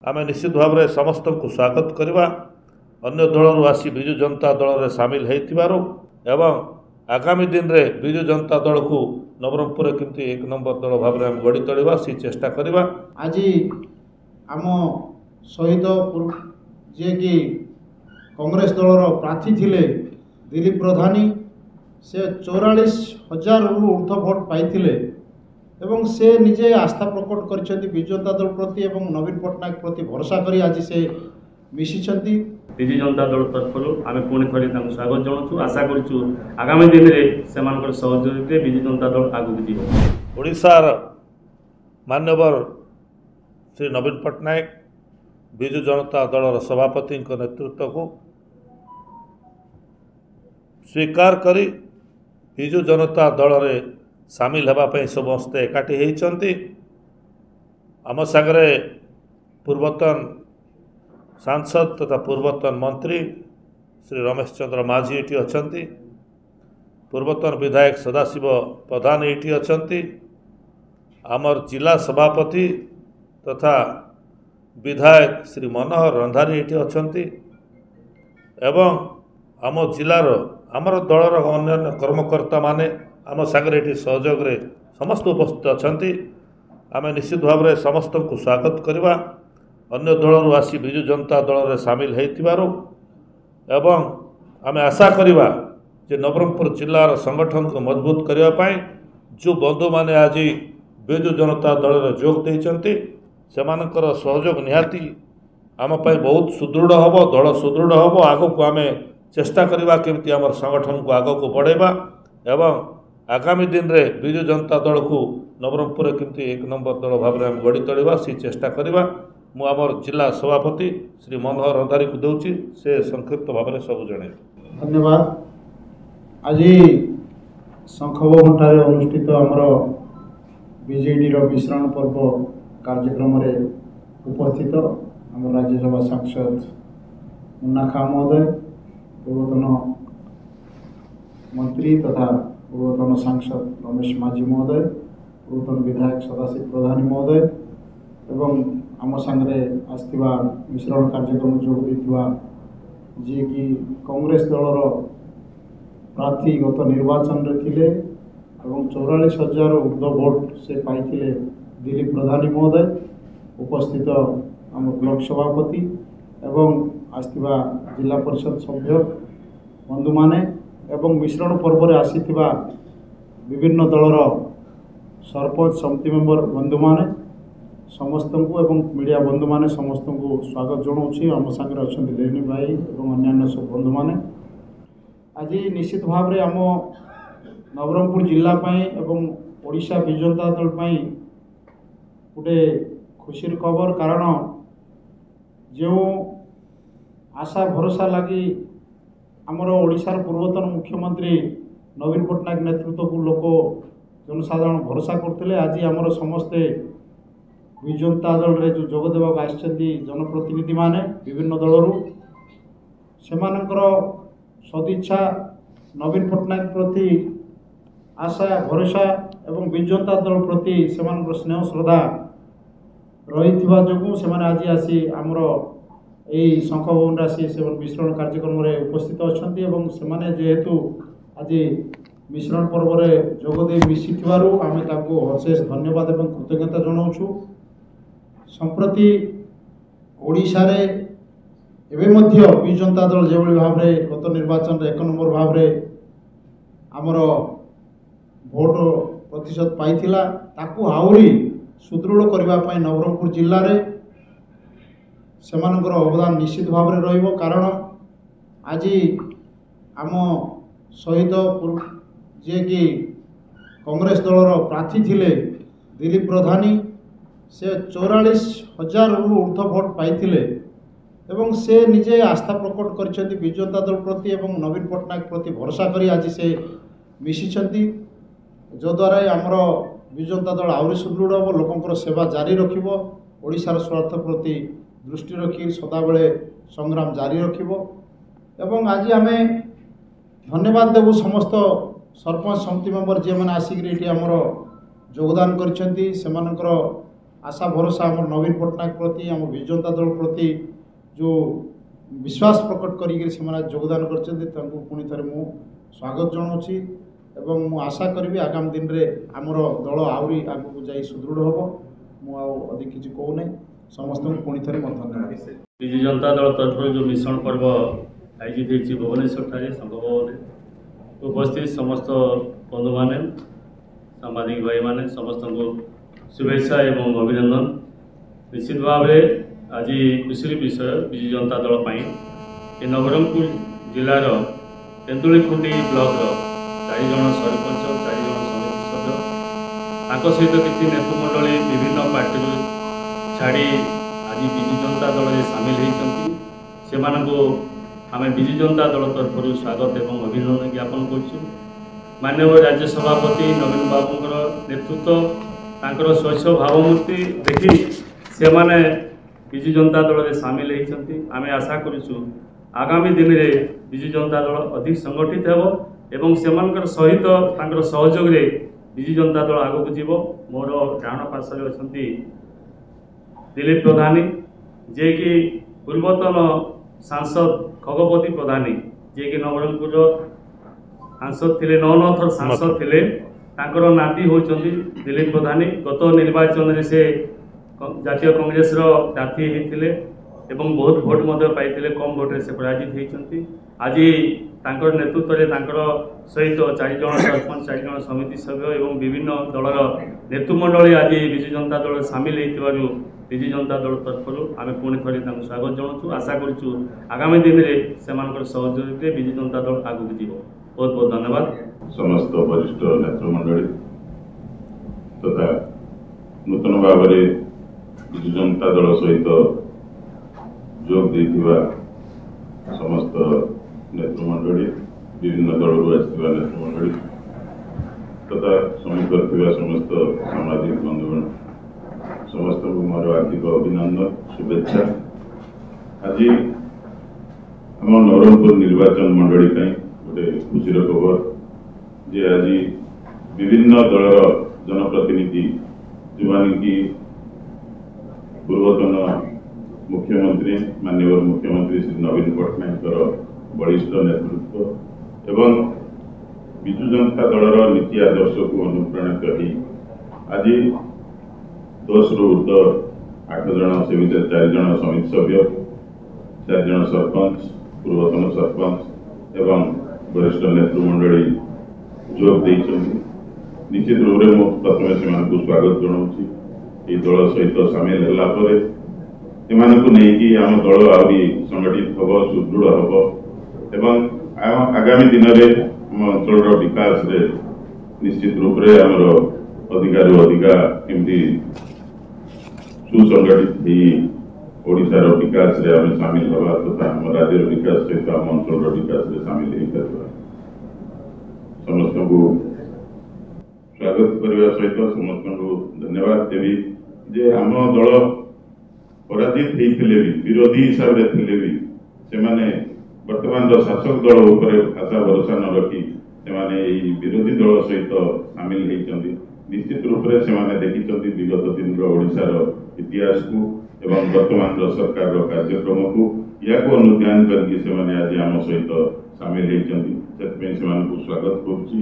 आम निश्चित भाव में समस्त को स्वागत करवा अन्य दल आसी विजु जनता दल में सामिल होइथिबारु एवं आगामी दिन में विजु जनता दल को नवरंगपुर केमती एक नंबर दल भाव में गढ़ी तोड़ा सी चेष्टा करवा। आज आम सहित जे कि कांग्रेस दलर प्रार्थी थिले दिलीप प्रधानी से 44,000 ऊर्ध्व भोट पाइथिले एवं से निजे आस्था प्रकट कर विजु जनता दल प्रति एवं नवीन पट्टनायक प्रति भरोसा करी आज से मिशिछंती। विजु जनता दल तरफ आम पुणी थे स्वागत जनाऊँ आशा करूँ आगामी दिन में से सहयोग विजु जनता दल आगे जीव। ओडिशार मान्यवर श्री नवीन पट्टनायक विजु जनता दलर सभापति नेतृत्व को स्वीकार करी विजु जनता दल में सामिल होगापी समस्ते एकाठी होती। आम सागरे पूर्वतन सांसद तथा पूर्वतन मंत्री श्री रमेश चंद्र माझी ये अच्छा, पूर्वतन विधायक सदाशिव प्रधान ये अच्छा, आमर जिला सभापति तथा विधायक श्री मनोहर रंधारी ये अच्छा एवं आम जिलार आमर दलर अन्य कर्मकर्ता माने आम सागर ये सहयोग रे समस्त उपस्थित अच्छा। आम निश्चित भाव में समस्त को स्वागत करवा अन्य दल आसी विजु जनता दल में सामिल होइथिबारु एवं आम आशा करवा जे नवरंगपुर जिलार संगठन को मजबूत करने जो बंधु माने आज विजु जनता दल में जोग देइचंती सेमानकर सहयोग निहाती आम पाई बहुत सुदृढ़ हम दल सुदृढ़ हम आग को आम चेष्टा करवा केमती आम संगठन को आग को बढ़ेबा एवं आगामी दिन में विजु जनता दल को नवरंगपुर केमती एक नंबर दल भाव में गढ़ी तोड़ा सी चेष्टा करवा। मु आमर जिला सभापति श्री मनोहर रंधारी को दूची से संक्षिप्त भाव में सब जन धन्यवाद। आज शंखभवन अनुष्ठित आमर बीजेडी विश्राम पर्व कार्यक्रम उपस्थित आम राज्यसभा सांसद मुन्ना खां महोदय, पूर्वतन मंत्री तथा पूर्वतन सांसद रमेश माझी महोदय, पूर्वतन विधायक सदाशिव प्रधानी महोदय एवं आम सांगे आसवा मिश्रण कार्यक्रम जोग देथिबा जे कि कांग्रेस दलर प्रार्थी गत निर्वाचन रे थिले एवं 44,000 ऊर्ध्व भोट से पाइथिले दिलीप प्रधानी महोदय, उपस्थित आम ब्लॉक सभापति एवं आसवा जिला परिषद सभ्य बंधु माने एवं मिश्रण पर्व रे आसीथिबा विभिन्न दलर सरपंच समिति मेंबर बंधु माने समस्त को एवं मीडिया बंधु माने समस्त को स्वागत जनाऊँ। आम सागर अच्छा लेनी भाई एवं अन्य सब बंधु माने आज निश्चित भाव में आम नवरंगपुर जिला एवं ओडिशा विजु जनता दल गोटे खुशी खबर, कारण जो आशा भरोसा लगी आमर ओडिशार पूर्वतन मुख्यमंत्री नवीन पट्टनायक नेतृत्व को लोक जनसाधारण भरोसा करते आज आमर समस्ते विजु जनता दल रे जो जोग देवा आसछन्ती जनप्रतिनिधि माने विभिन्न दलरू सेमानकर सदिच्छा नवीन पट्टनायक प्रति आशा भरोसा एवं विजु जनता दल प्रति सेमानकर स्नेह श्रद्धा रही जो से आज आसी आमर यही शंख भवन आसी से मिश्रण कार्यक्रम में उपस्थित अच्छा से जेहेतु आज मिश्रण पर्व में जोगदे मिसी आम अशेष धन्यवाद और कृतज्ञता जनाऊँ। संप्रति ओडिशा रे एवं विजु जनता दल जो भाव में गत निर्वाचन एक नंबर भाव में आमर भोट प्रतिशत पाइथिला ताकू आहुरी सुदृढ़ करने नवरंगपुर जिले में सेमानकर अवदान निश्चित भाव में रहिबो, कारण आज आम सहित जे कि कांग्रेस दलर प्रार्थी थिले दिलीप प्रधानी से 44,000 ऊर्ध्व भोट पाइथिले एवं से निजे आस्था प्रकट कर विजु जनता दल प्रति एवं नवीन पट्टनायक प्रति भरोसा करी आज से मिशिछंती, जो द्वारा आमर विजु जनता दल आहुरी सुदृढ़ हम लोकंर सेवा जारी रखिब, ओडिशार स्वार्थ प्रति दृष्टि रखी सदाबले संग्राम जारी रखिब एवं आज आम धन्यवाद देवु समस्त सरपंच समिति मेंबर जे मैंने आसिक आमर योगदान कर आशा भरोसा आम नवीन पट्टनायक प्रति आम विजु जनता दल प्रति जो विश्वास प्रकट करी योगदान कर पुणी थे मु स्वागत जनाऊँगी एवं मु आशा करी आगामी दिन में आमर दल आहरी आगू जा सुदृढ़ हम मुझे किसी कहूना समस्त पुणी थे धन्यवाद। विजु जनता दल तरफ जो मिश्रण पर्व आयोजित होती भुवनेश्वर संघ भवन में उपस्थित समस्त बंधु मैंने सांबादिक भाई मैंने समस्त को शुभेच्छा एवं अभिनंदन। निश्चित भाव आज खुशी विषय विजु जनता दल ये नवरंगपुर जिलार तेंतुलीखुंटी ब्लॉक 4 जन सरपंच 4 जन समिति सभ्य सहित किसी नेतृमंडली विभिन्न पार्टी छाड़ी आज विजु जनता दल में सामिल होती आम विजु जनता दल तरफ स्वागत एवं अभिनंदन ज्ञापन करुँ। माननीय राज्य सभापति नवीन बाबूंर नेतृत्व तांकर स्वच्छ भावमूर्ति देखी से माने विजु जनता दल में सामिल होती आम आशा करुँ आगामी दिन में विजु जनता दल अधिक संगठित हो एवं सेमानकर सहित तांकर सहयोग रे विजु जनता दल आगक जीव। मोर डाण पार्श्व अच्छा दिलीप प्रधानी जे कि पूर्वतन सांसद खगपति प्रधानी जे कि नवरंगपुर सांसद थे 9 थर सांसद थे तांकर नाती होती दिलीप प्रधानी। गत निर्वाचन में से जातीय कांग्रेस प्रार्थी होते एवं बहुत भोट पाई कम भोटे से पराजित होती। आज तांकर नेतृत्व में सहित 4 जन सरपंच 4 जन समिति सभ्य एवं विभिन्न दलर नेतृमंडली आज विजु जनता दल सामिल हो विजु जनता दल तरफ आम पुणी थे स्वागत जनाऊँ। आशा करूँ आगामी दिन में से सहयोग विजु जनता दल आगू जीव। बहुत बहुत धन्यवाद। समस्त वरिष्ठ नेतृमंडली तथा नूतन भाव विजु जनता दल सहित जोग देथिबा समस्त नेतृमंडली विभिन्न दल नेतृमंडली तथा समित करथिबा समस्त सामाजिक बंधुगण समस्त को मोर हार्दिक अभिनंदन शुभेच्छा। आज आम नवरंगपुर निर्वाचन मंडली गोटे खुशीर खबर जे आज विभिन्न दलर जनप्रतिनिधि जो माने कि पूर्वतन मुख्यमंत्री माननीय मुख्यमंत्री श्री नवीन पट्टनायक बलिष्ठ नेतृत्व एवं विजु जनता दलर नीति आदर्श को अनुप्राणित ही आज 10 रु ऊर्ध्व 8 जन से 4 जन समिति सभ्य 4 जन सरपंच पूर्वतन सरपंच एवं वरिष्ठ नेतृमंडली जोग देइछन्ति। निश्चित रूप से मुझे प्रथम से स्वागत जनाऊँ ये दल सहित सामिल होगापर एम आम दल आहरी संगठित हम सुदृढ़ हम एवं आगामी दिन में आम अंचल विकास रे निश्चित रूप से आमर अधिकार अधिका केमती सुसंगठित ओडिशार विकास रे आम सामिल हवा तथा आम राज्य विकास सहित आम अंचल विकास रे सामिल हो पार समस्त को स्वागत करने सहित समस्त को धन्यवाद देवी जे आम दल पराजित होते भी विरोधी हिसाब से भी से वर्तमान शासक दल उपर आशा भरोसा न रखी से विरोधी दल सहित सामिल होती निश्चित रूप से देखी विगत दिन ओडिशार इतिहास को एवं वर्तमान सरकार कार्यक्रम को या अनुध्यान करके आज आम सहित सामिल होती से स्वागत करुँची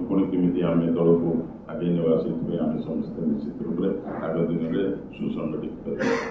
पुणी केमी आम दल को आगे नवा से आम समस्त निश्चित रूप से आग दिन में सुसंगठित कर।